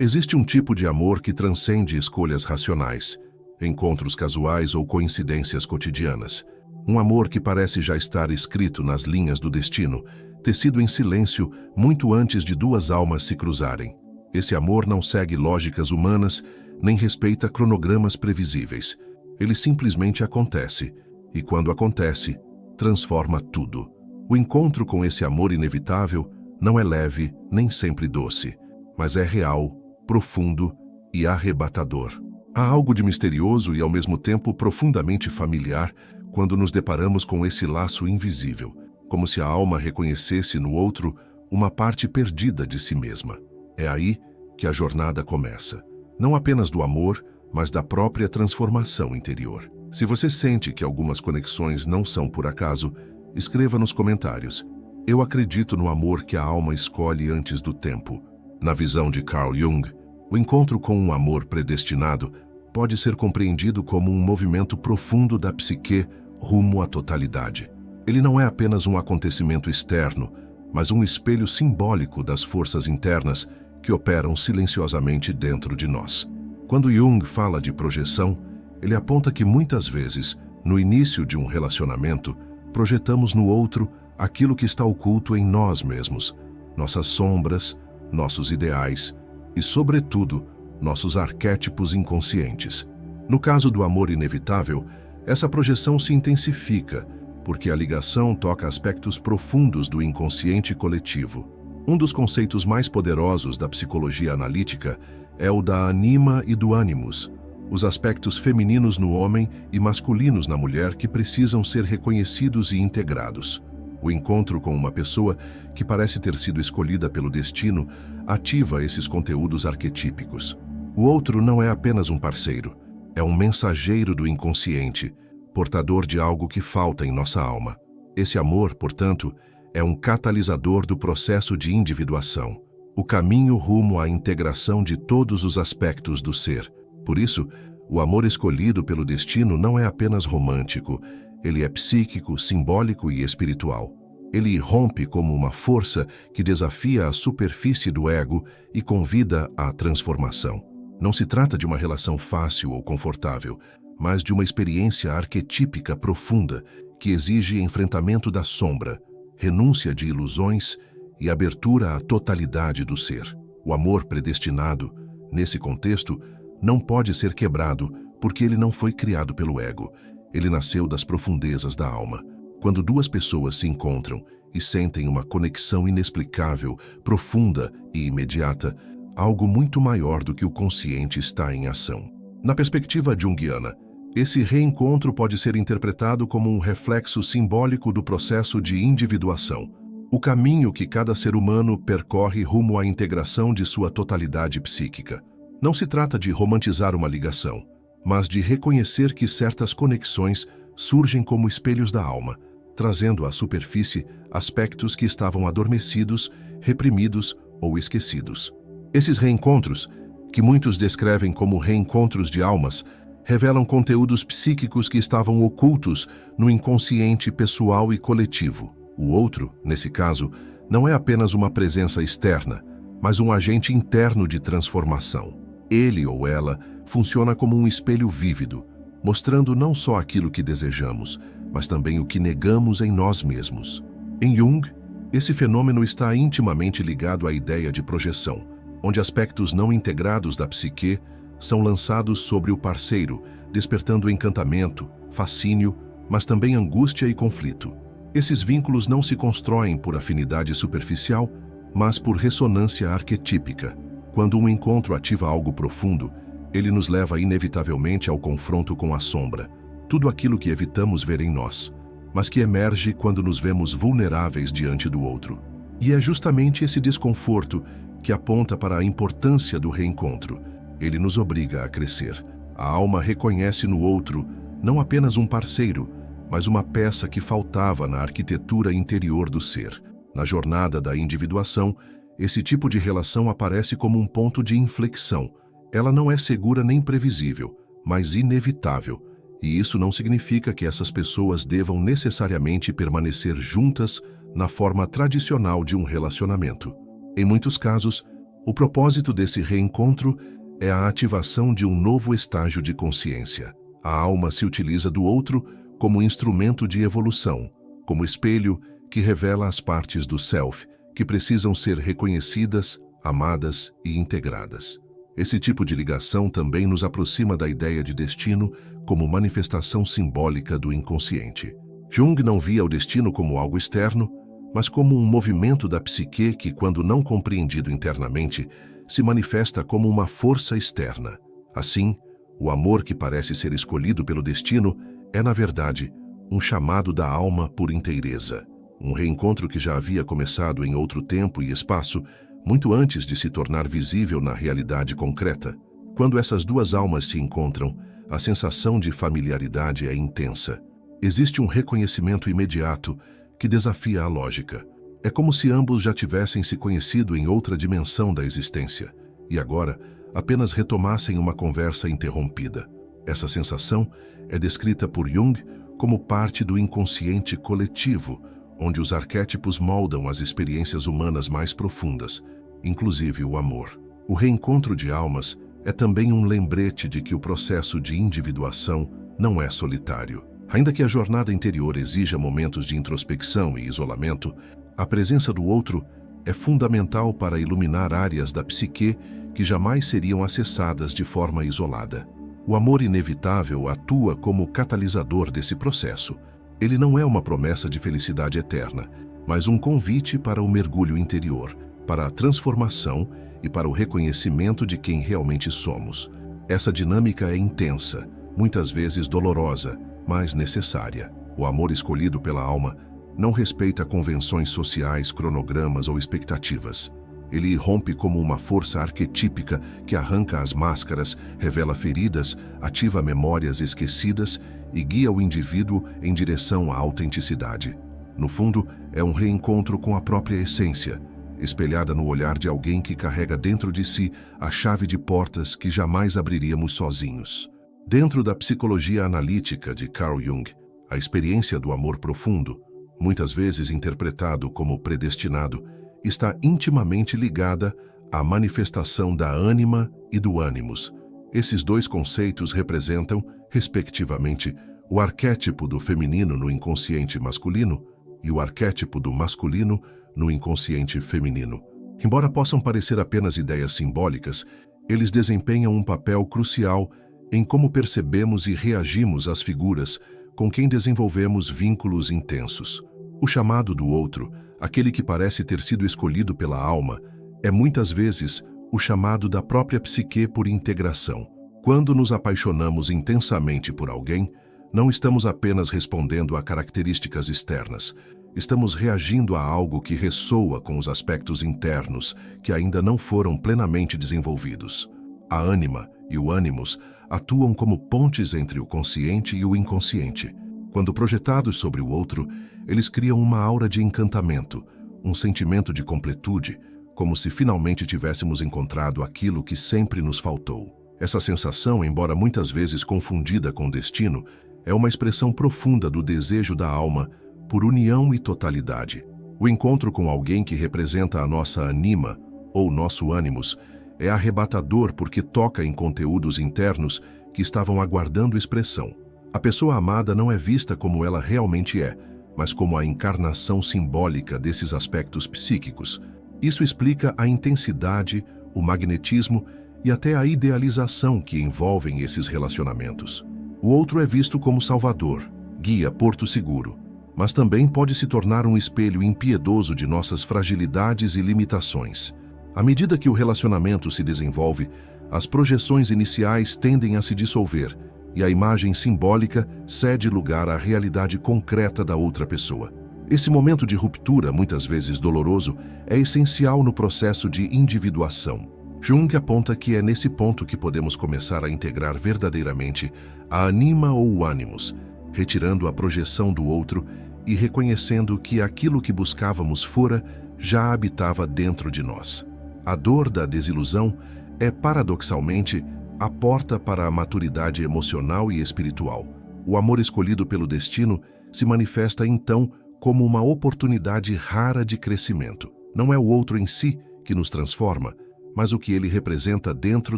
Existe um tipo de amor que transcende escolhas racionais, encontros casuais ou coincidências cotidianas. Um amor que parece já estar escrito nas linhas do destino, tecido em silêncio muito antes de duas almas se cruzarem. Esse amor não segue lógicas humanas, nem respeita cronogramas previsíveis. Ele simplesmente acontece, e quando acontece, transforma tudo. O encontro com esse amor inevitável não é leve nem sempre doce, mas é real, profundo e arrebatador. Há algo de misterioso e ao mesmo tempo profundamente familiar quando nos deparamos com esse laço invisível, como se a alma reconhecesse no outro uma parte perdida de si mesma. É aí que a jornada começa, não apenas do amor, mas da própria transformação interior. Se você sente que algumas conexões não são por acaso, escreva nos comentários: eu acredito no amor que a alma escolhe antes do tempo. Na visão de Carl Jung, o encontro com um amor predestinado pode ser compreendido como um movimento profundo da psique rumo à totalidade. Ele não é apenas um acontecimento externo, mas um espelho simbólico das forças internas que operam silenciosamente dentro de nós. Quando Jung fala de projeção, ele aponta que muitas vezes, no início de um relacionamento, projetamos no outro aquilo que está oculto em nós mesmos, nossas sombras, nossos ideais e, sobretudo, nossos arquétipos inconscientes. No caso do amor inevitável, essa projeção se intensifica, porque a ligação toca aspectos profundos do inconsciente coletivo. Um dos conceitos mais poderosos da psicologia analítica é o da anima e do animus, os aspectos femininos no homem e masculinos na mulher que precisam ser reconhecidos e integrados. O encontro com uma pessoa que parece ter sido escolhida pelo destino ativa esses conteúdos arquetípicos. O outro não é apenas um parceiro, é um mensageiro do inconsciente, portador de algo que falta em nossa alma. Esse amor, portanto, é um catalisador do processo de individuação, o caminho rumo à integração de todos os aspectos do ser. Por isso, o amor escolhido pelo destino não é apenas romântico, ele é psíquico, simbólico e espiritual. Ele irrompe como uma força que desafia a superfície do ego e convida à transformação. Não se trata de uma relação fácil ou confortável, mas de uma experiência arquetípica profunda que exige enfrentamento da sombra, renúncia de ilusões e abertura à totalidade do ser. O amor predestinado, nesse contexto, não pode ser quebrado porque ele não foi criado pelo ego. Ele nasceu das profundezas da alma. Quando duas pessoas se encontram e sentem uma conexão inexplicável, profunda e imediata, algo muito maior do que o consciente está em ação. Na perspectiva junguiana, esse reencontro pode ser interpretado como um reflexo simbólico do processo de individuação, o caminho que cada ser humano percorre rumo à integração de sua totalidade psíquica. Não se trata de romantizar uma ligação, mas de reconhecer que certas conexões surgem como espelhos da alma, trazendo à superfície aspectos que estavam adormecidos, reprimidos ou esquecidos. Esses reencontros, que muitos descrevem como reencontros de almas, revelam conteúdos psíquicos que estavam ocultos no inconsciente pessoal e coletivo. O outro, nesse caso, não é apenas uma presença externa, mas um agente interno de transformação. Ele ou ela funciona como um espelho vívido, mostrando não só aquilo que desejamos, mas também o que negamos em nós mesmos. Em Jung, esse fenômeno está intimamente ligado à ideia de projeção, onde aspectos não integrados da psique são lançados sobre o parceiro, despertando encantamento, fascínio, mas também angústia e conflito. Esses vínculos não se constroem por afinidade superficial, mas por ressonância arquetípica. Quando um encontro ativa algo profundo, ele nos leva inevitavelmente ao confronto com a sombra, tudo aquilo que evitamos ver em nós, mas que emerge quando nos vemos vulneráveis diante do outro. E é justamente esse desconforto que aponta para a importância do reencontro. Ele nos obriga a crescer. A alma reconhece no outro não apenas um parceiro, mas uma peça que faltava na arquitetura interior do ser. Na jornada da individuação, esse tipo de relação aparece como um ponto de inflexão. Ela não é segura nem previsível, mas inevitável. E isso não significa que essas pessoas devam necessariamente permanecer juntas na forma tradicional de um relacionamento. Em muitos casos, O propósito desse reencontro é a ativação de um novo estágio de consciência. A alma se utiliza do outro como instrumento de evolução, como espelho que revela as partes do self que precisam ser reconhecidas, amadas e integradas. Esse tipo de ligação também nos aproxima da ideia de destino como manifestação simbólica do inconsciente. Jung não via o destino como algo externo, mas como um movimento da psique que, quando não compreendido internamente, se manifesta como uma força externa. Assim, o amor que parece ser escolhido pelo destino é, na verdade, um chamado da alma por inteireza. Um reencontro que já havia começado em outro tempo e espaço, muito antes de se tornar visível na realidade concreta. Quando essas duas almas se encontram, a sensação de familiaridade é intensa. Existe um reconhecimento imediato que desafia a lógica. É como se ambos já tivessem se conhecido em outra dimensão da existência, e agora apenas retomassem uma conversa interrompida. Essa sensação é descrita por Jung como parte do inconsciente coletivo, onde os arquétipos moldam as experiências humanas mais profundas, inclusive o amor. O reencontro de almas é também um lembrete de que o processo de individuação não é solitário. Ainda que a jornada interior exija momentos de introspecção e isolamento, a presença do outro é fundamental para iluminar áreas da psique que jamais seriam acessadas de forma isolada. O amor inevitável atua como catalisador desse processo. Ele não é uma promessa de felicidade eterna, mas um convite para o mergulho interior, para a transformação e para o reconhecimento de quem realmente somos. Essa dinâmica é intensa, muitas vezes dolorosa, mas necessária. O amor escolhido pela alma não respeita convenções sociais, cronogramas ou expectativas. Ele irrompe como uma força arquetípica que arranca as máscaras, revela feridas, ativa memórias esquecidas e guia o indivíduo em direção à autenticidade. No fundo, é um reencontro com a própria essência, espelhada no olhar de alguém que carrega dentro de si a chave de portas que jamais abriríamos sozinhos. Dentro da psicologia analítica de Carl Jung, a experiência do amor profundo, muitas vezes interpretado como predestinado, está intimamente ligada à manifestação da ânima e do ânimos. Esses dois conceitos representam, respectivamente, o arquétipo do feminino no inconsciente masculino e o arquétipo do masculino no inconsciente feminino. Embora possam parecer apenas ideias simbólicas, eles desempenham um papel crucial em como percebemos e reagimos às figuras com quem desenvolvemos vínculos intensos. O chamado do outro, aquele que parece ter sido escolhido pela alma, é muitas vezes o chamado da própria psique por integração. Quando nos apaixonamos intensamente por alguém, não estamos apenas respondendo a características externas, estamos reagindo a algo que ressoa com os aspectos internos que ainda não foram plenamente desenvolvidos. A ânima e o ânimos atuam como pontes entre o consciente e o inconsciente. Quando projetados sobre o outro, eles criam uma aura de encantamento, um sentimento de completude, como se finalmente tivéssemos encontrado aquilo que sempre nos faltou. Essa sensação, embora muitas vezes confundida com destino, é uma expressão profunda do desejo da alma por união e totalidade. O encontro com alguém que representa a nossa anima, ou nosso ânimos, é arrebatador porque toca em conteúdos internos que estavam aguardando expressão. A pessoa amada não é vista como ela realmente é, mas como a encarnação simbólica desses aspectos psíquicos. Isso explica a intensidade, o magnetismo e até a idealização que envolvem esses relacionamentos. O outro é visto como salvador, guia, porto seguro, mas também pode se tornar um espelho impiedoso de nossas fragilidades e limitações. À medida que o relacionamento se desenvolve, as projeções iniciais tendem a se dissolver e a imagem simbólica cede lugar à realidade concreta da outra pessoa. Esse momento de ruptura, muitas vezes doloroso, é essencial no processo de individuação. Jung aponta que é nesse ponto que podemos começar a integrar verdadeiramente a anima ou o ânimos, retirando a projeção do outro e reconhecendo que aquilo que buscávamos fora já habitava dentro de nós. A dor da desilusão é, paradoxalmente, a porta para a maturidade emocional e espiritual. O amor escolhido pelo destino se manifesta, então, como uma oportunidade rara de crescimento. Não é o outro em si que nos transforma, mas o que ele representa dentro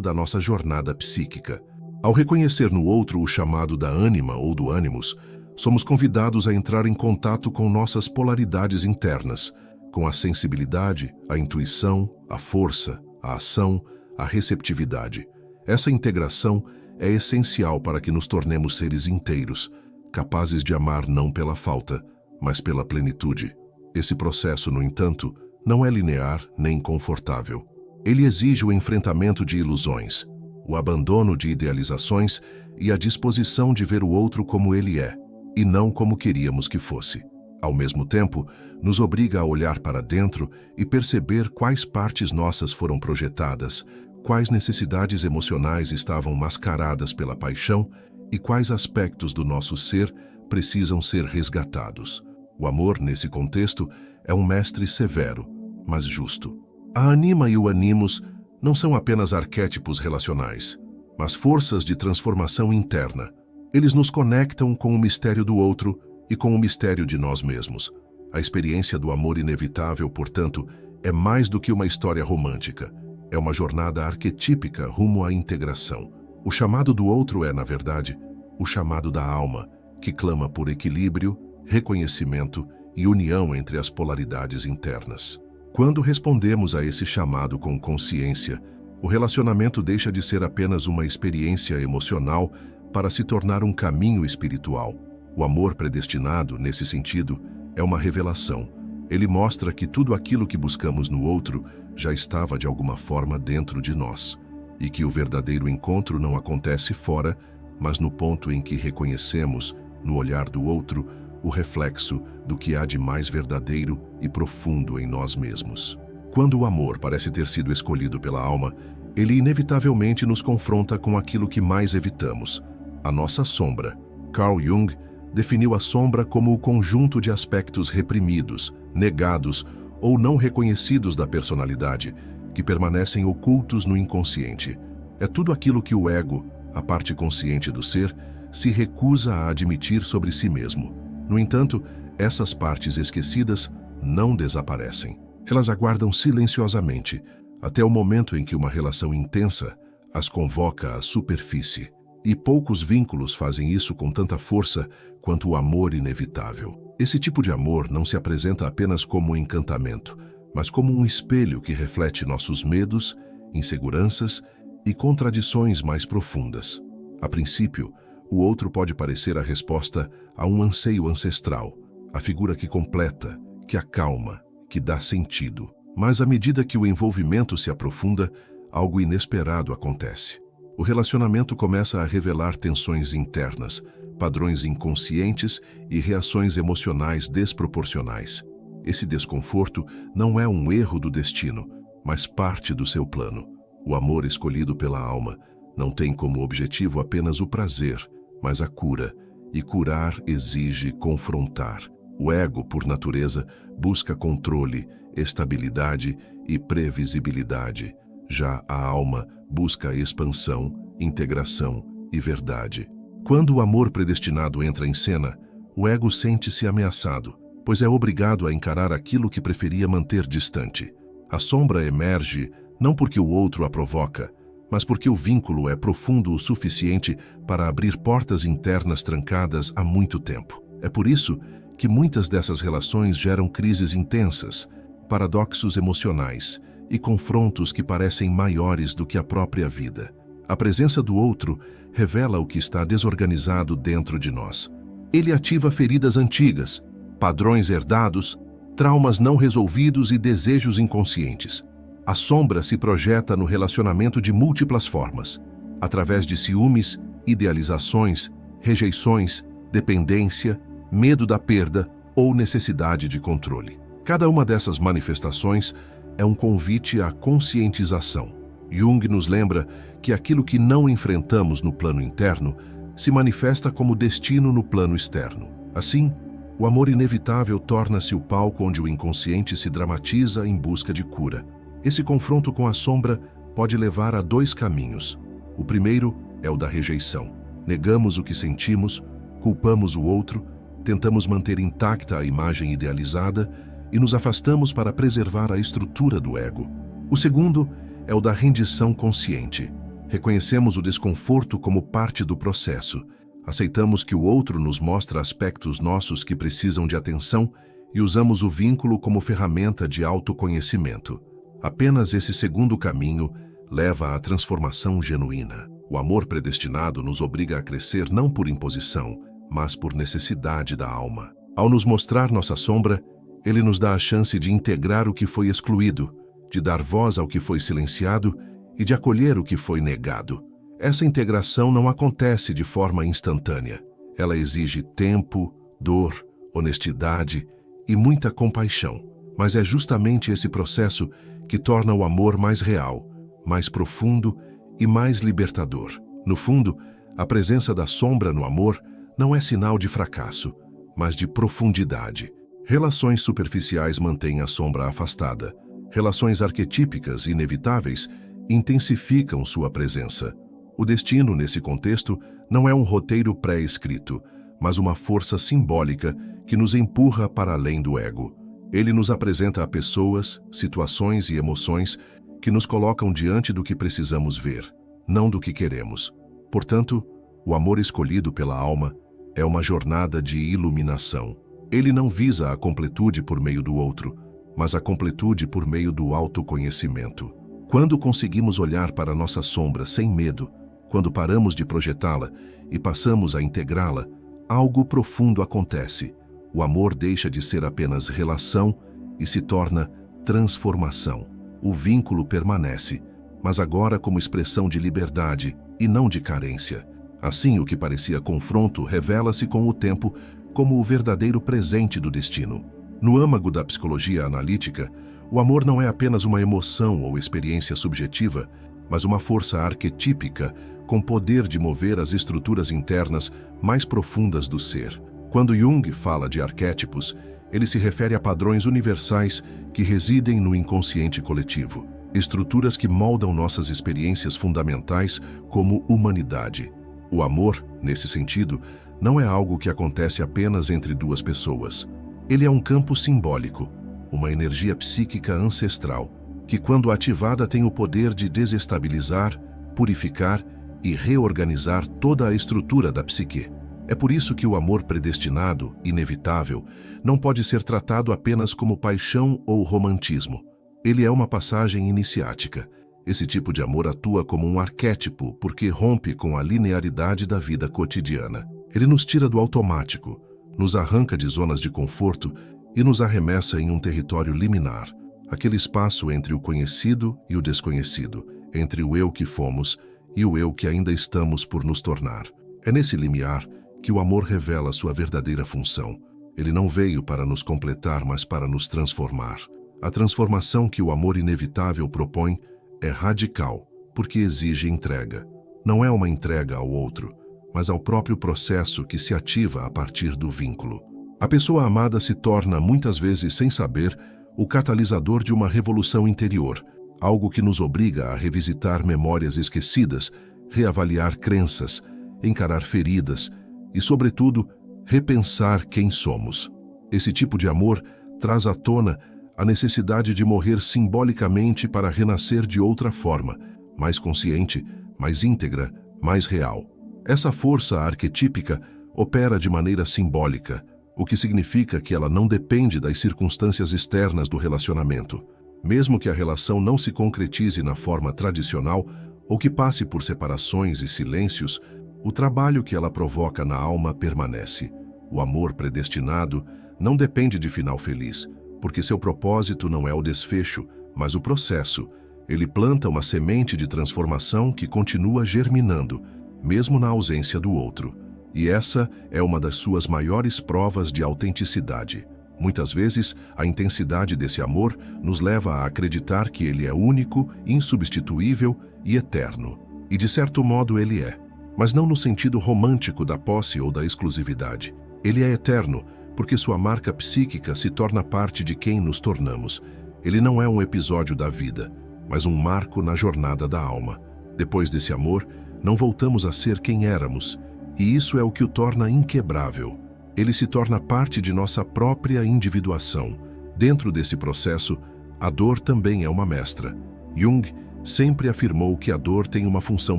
da nossa jornada psíquica. Ao reconhecer no outro o chamado da ânima ou do ânimos, somos convidados a entrar em contato com nossas polaridades internas, com a sensibilidade, a intuição, a força, a ação, a receptividade. Essa integração é essencial para que nos tornemos seres inteiros, capazes de amar não pela falta, mas pela plenitude. Esse processo, no entanto, não é linear nem confortável. Ele exige o enfrentamento de ilusões, o abandono de idealizações e a disposição de ver o outro como ele é, e não como queríamos que fosse. Ao mesmo tempo, nos obriga a olhar para dentro e perceber quais partes nossas foram projetadas, quais necessidades emocionais estavam mascaradas pela paixão e quais aspectos do nosso ser precisam ser resgatados. O amor, nesse contexto, é um mestre severo, mas justo. A anima e o animus não são apenas arquétipos relacionais, mas forças de transformação interna. Eles nos conectam com o mistério do outro e com o mistério de nós mesmos. A experiência do amor inevitável, portanto, é mais do que uma história romântica. É uma jornada arquetípica rumo à integração. O chamado do outro é, na verdade, o chamado da alma, que clama por equilíbrio, reconhecimento e união entre as polaridades internas. Quando respondemos a esse chamado com consciência, o relacionamento deixa de ser apenas uma experiência emocional para se tornar um caminho espiritual. O amor predestinado, nesse sentido, é uma revelação. Ele mostra que tudo aquilo que buscamos no outro já estava de alguma forma dentro de nós, e que o verdadeiro encontro não acontece fora, mas no ponto em que reconhecemos, no olhar do outro, o reflexo do que há de mais verdadeiro e profundo em nós mesmos. Quando o amor parece ter sido escolhido pela alma, ele inevitavelmente nos confronta com aquilo que mais evitamos, a nossa sombra. Carl Jung definiu a sombra como o conjunto de aspectos reprimidos, negados ou não reconhecidos da personalidade, que permanecem ocultos no inconsciente. É tudo aquilo que o ego, a parte consciente do ser, se recusa a admitir sobre si mesmo. No entanto, essas partes esquecidas não desaparecem. Elas aguardam silenciosamente, até o momento em que uma relação intensa as convoca à superfície. E poucos vínculos fazem isso com tanta força quanto o amor inevitável. Esse tipo de amor não se apresenta apenas como um encantamento, mas como um espelho que reflete nossos medos, inseguranças e contradições mais profundas. A princípio, o outro pode parecer a resposta a um anseio ancestral, a figura que completa, que acalma, que dá sentido. Mas à medida que o envolvimento se aprofunda, algo inesperado acontece. O relacionamento começa a revelar tensões internas, padrões inconscientes e reações emocionais desproporcionais. Esse desconforto não é um erro do destino, mas parte do seu plano. O amor escolhido pela alma não tem como objetivo apenas o prazer, mas a cura, e curar exige confrontar. O ego, por natureza, busca controle, estabilidade e previsibilidade. Já a alma busca expansão, integração e verdade. Quando o amor predestinado entra em cena, o ego sente-se ameaçado, pois é obrigado a encarar aquilo que preferia manter distante. A sombra emerge não porque o outro a provoca, mas porque o vínculo é profundo o suficiente para abrir portas internas trancadas há muito tempo. É por isso que muitas dessas relações geram crises intensas, paradoxos emocionais e confrontos que parecem maiores do que a própria vida. A presença do outro revela o que está desorganizado dentro de nós. Ele ativa feridas antigas, padrões herdados, traumas não resolvidos e desejos inconscientes. A sombra se projeta no relacionamento de múltiplas formas, através de ciúmes, idealizações, rejeições, dependência, medo da perda ou necessidade de controle. Cada uma dessas manifestações é um convite à conscientização. Jung nos lembra que aquilo que não enfrentamos no plano interno se manifesta como destino no plano externo. Assim, o amor inevitável torna-se o palco onde o inconsciente se dramatiza em busca de cura. Esse confronto com a sombra pode levar a dois caminhos. O primeiro é o da rejeição. Negamos o que sentimos, culpamos o outro, tentamos manter intacta a imagem idealizada e nos afastamos para preservar a estrutura do ego. O segundo é o da rendição consciente. Reconhecemos o desconforto como parte do processo. Aceitamos que o outro nos mostra aspectos nossos que precisam de atenção e usamos o vínculo como ferramenta de autoconhecimento. Apenas esse segundo caminho leva à transformação genuína. O amor predestinado nos obriga a crescer não por imposição, mas por necessidade da alma. Ao nos mostrar nossa sombra, ele nos dá a chance de integrar o que foi excluído, de dar voz ao que foi silenciado e de acolher o que foi negado. Essa integração não acontece de forma instantânea. Ela exige tempo, dor, honestidade e muita compaixão. Mas é justamente esse processo que torna o amor mais real, mais profundo e mais libertador. No fundo, a presença da sombra no amor não é sinal de fracasso, mas de profundidade. Relações superficiais mantêm a sombra afastada. Relações arquetípicas inevitáveis intensificam sua presença. O destino, nesse contexto, não é um roteiro pré-escrito, mas uma força simbólica que nos empurra para além do ego. Ele nos apresenta a pessoas, situações e emoções que nos colocam diante do que precisamos ver, não do que queremos. Portanto, o amor escolhido pela alma é uma jornada de iluminação. Ele não visa a completude por meio do outro, mas a completude por meio do autoconhecimento. Quando conseguimos olhar para nossa sombra sem medo, quando paramos de projetá-la e passamos a integrá-la, algo profundo acontece. O amor deixa de ser apenas relação e se torna transformação. O vínculo permanece, mas agora como expressão de liberdade e não de carência. Assim, o que parecia confronto revela-se com o tempo como o verdadeiro presente do destino. No âmago da psicologia analítica, o amor não é apenas uma emoção ou experiência subjetiva, mas uma força arquetípica com poder de mover as estruturas internas mais profundas do ser. Quando Jung fala de arquétipos, ele se refere a padrões universais que residem no inconsciente coletivo, estruturas que moldam nossas experiências fundamentais como humanidade. O amor, nesse sentido, não é algo que acontece apenas entre duas pessoas. Ele é um campo simbólico, uma energia psíquica ancestral, que quando ativada tem o poder de desestabilizar, purificar e reorganizar toda a estrutura da psique. É por isso que o amor predestinado, inevitável, não pode ser tratado apenas como paixão ou romantismo. Ele é uma passagem iniciática. Esse tipo de amor atua como um arquétipo porque rompe com a linearidade da vida cotidiana. Ele nos tira do automático, nos arranca de zonas de conforto e nos arremessa em um território liminar, aquele espaço entre o conhecido e o desconhecido, entre o eu que fomos e o eu que ainda estamos por nos tornar. É nesse limiar que o amor revela sua verdadeira função. Ele não veio para nos completar, mas para nos transformar. A transformação que o amor inevitável propõe é radical, porque exige entrega. Não é uma entrega ao outro, mas ao próprio processo que se ativa a partir do vínculo. A pessoa amada se torna, muitas vezes sem saber, o catalisador de uma revolução interior, algo que nos obriga a revisitar memórias esquecidas, reavaliar crenças, encarar feridas e, sobretudo, repensar quem somos. Esse tipo de amor traz à tona a necessidade de morrer simbolicamente para renascer de outra forma, mais consciente, mais íntegra, mais real. Essa força arquetípica opera de maneira simbólica, o que significa que ela não depende das circunstâncias externas do relacionamento. Mesmo que a relação não se concretize na forma tradicional ou que passe por separações e silêncios, o trabalho que ela provoca na alma permanece. O amor predestinado não depende de final feliz, porque seu propósito não é o desfecho, mas o processo. Ele planta uma semente de transformação que continua germinando, mesmo na ausência do outro. E essa é uma das suas maiores provas de autenticidade. Muitas vezes, a intensidade desse amor nos leva a acreditar que ele é único, insubstituível e eterno. E de certo modo ele é, mas não no sentido romântico da posse ou da exclusividade. Ele é eterno, porque sua marca psíquica se torna parte de quem nos tornamos. Ele não é um episódio da vida, mas um marco na jornada da alma. Depois desse amor, não voltamos a ser quem éramos, e isso é o que o torna inquebrável. Ele se torna parte de nossa própria individuação. Dentro desse processo, a dor também é uma mestra. Jung sempre afirmou que a dor tem uma função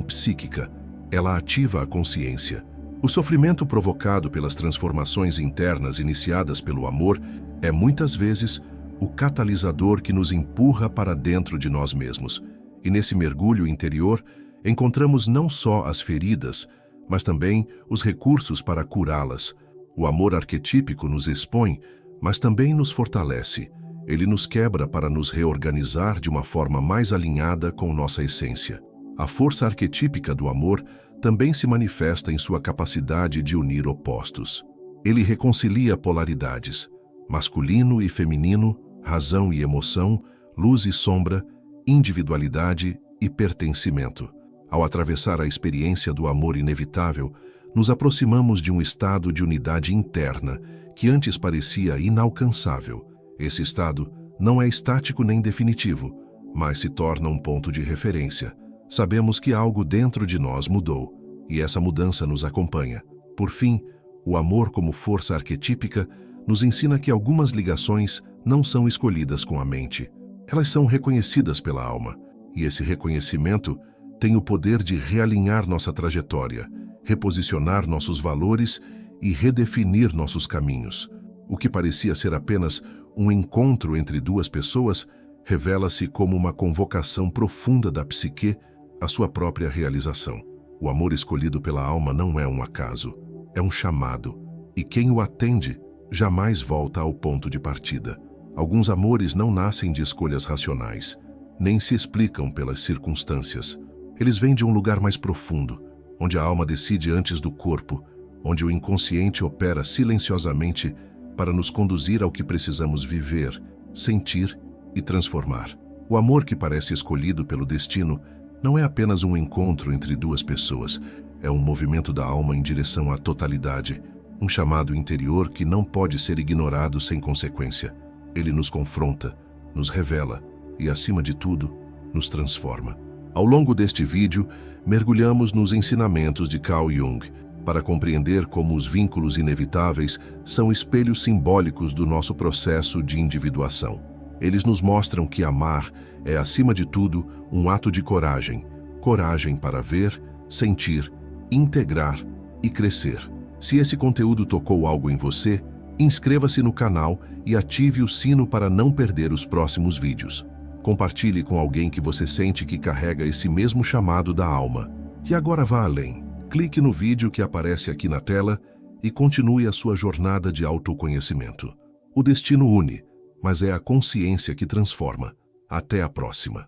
psíquica. Ela ativa a consciência. O sofrimento provocado pelas transformações internas iniciadas pelo amor é muitas vezes o catalisador que nos empurra para dentro de nós mesmos. E nesse mergulho interior, encontramos não só as feridas, mas também os recursos para curá-las. O amor arquetípico nos expõe, mas também nos fortalece. Ele nos quebra para nos reorganizar de uma forma mais alinhada com nossa essência. A força arquetípica do amor também se manifesta em sua capacidade de unir opostos. Ele reconcilia polaridades, masculino e feminino, razão e emoção, luz e sombra, individualidade e pertencimento. Ao atravessar a experiência do amor inevitável, nos aproximamos de um estado de unidade interna que antes parecia inalcançável. Esse estado não é estático nem definitivo, mas se torna um ponto de referência. Sabemos que algo dentro de nós mudou, e essa mudança nos acompanha. Por fim, o amor como força arquetípica nos ensina que algumas ligações não são escolhidas com a mente. Elas são reconhecidas pela alma, e esse reconhecimento tem o poder de realinhar nossa trajetória, reposicionar nossos valores e redefinir nossos caminhos. O que parecia ser apenas um encontro entre duas pessoas revela-se como uma convocação profunda da psique à sua própria realização. O amor escolhido pela alma não é um acaso, é um chamado, e quem o atende jamais volta ao ponto de partida. Alguns amores não nascem de escolhas racionais, nem se explicam pelas circunstâncias. Eles vêm de um lugar mais profundo, onde a alma decide antes do corpo, onde o inconsciente opera silenciosamente para nos conduzir ao que precisamos viver, sentir e transformar. O amor que parece escolhido pelo destino não é apenas um encontro entre duas pessoas, é um movimento da alma em direção à totalidade, um chamado interior que não pode ser ignorado sem consequência. Ele nos confronta, nos revela e, acima de tudo, nos transforma. Ao longo deste vídeo, mergulhamos nos ensinamentos de Carl Jung para compreender como os vínculos inevitáveis são espelhos simbólicos do nosso processo de individuação. Eles nos mostram que amar é, acima de tudo, um ato de coragem. Coragem para ver, sentir, integrar e crescer. Se esse conteúdo tocou algo em você, inscreva-se no canal e ative o sino para não perder os próximos vídeos. Compartilhe com alguém que você sente que carrega esse mesmo chamado da alma. E agora vá além. Clique no vídeo que aparece aqui na tela e continue a sua jornada de autoconhecimento. O destino une, mas é a consciência que transforma. Até a próxima.